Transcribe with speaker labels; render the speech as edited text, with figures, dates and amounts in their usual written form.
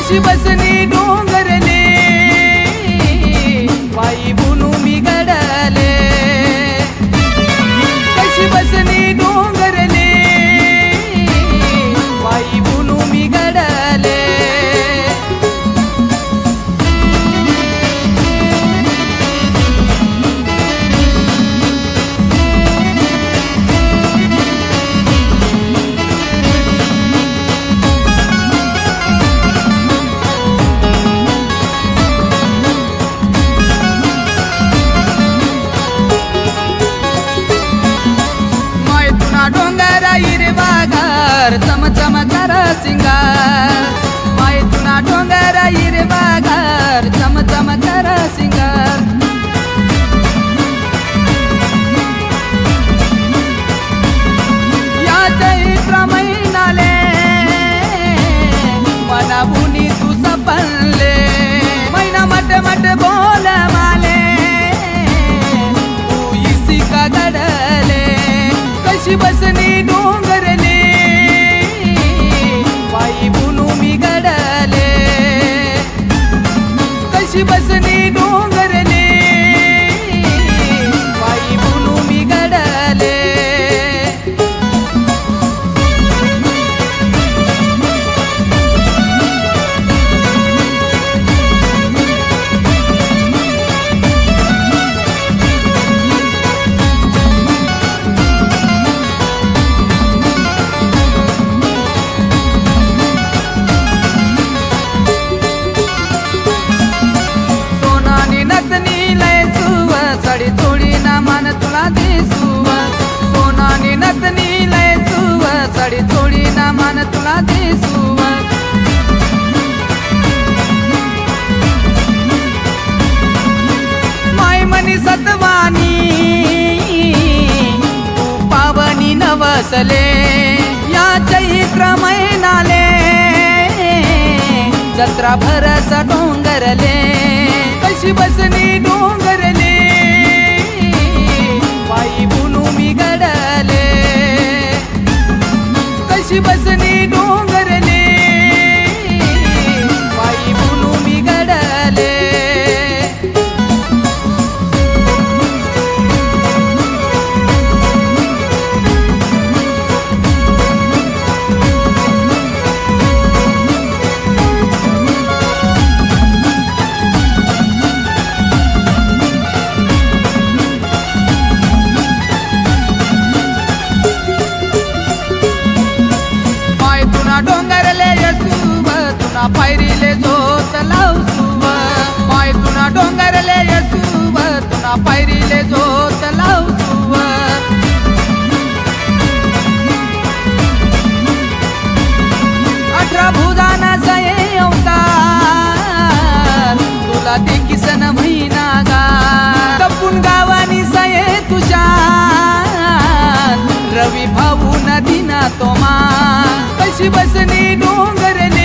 Speaker 1: कशी बसनी डोंगरले वाई बुनू मी गडले कशी बसनी डोंगरले वाई बुनू मी गडले डोंगरा हिरवागार चमचम करा सिंगार मायतुना डोंगरा हिरवागार चमचम करा सिंगार या चैत्र महिनाले मना बुनी तू सपनले मैना मट मट बोल माले तू इसी का गडले कशी बसनी डोंगरले वाई बुनू मी गडले कशी बसनी डोंगरले वाई बुनू मी गडले साडी थोडी ना मान तुला दिसुव सोनानी नतनी लय सुव साडी थोडी ना मान तुला दिसुव माय मनी सतवानी तू पावनी नवसले या चैत्र महिनाले जत्रा भरस डोंगरले कशी बसनी डोंगरले वाई बुनू मी गडले कशी बसनी डोंगरले वाई बुनू मी गडले डोंगरले यसुव तुना पायरीले जोत लावसुव माय तुना डोंगरले यसुव तुना पायरीले जोत लावसुव अठरा भुजाना जये अवतार तुला ते किसन महिना गा तपून गावानी सये तुषार रवी भाऊ नदीना तोमा कशी बसनी डोंगरले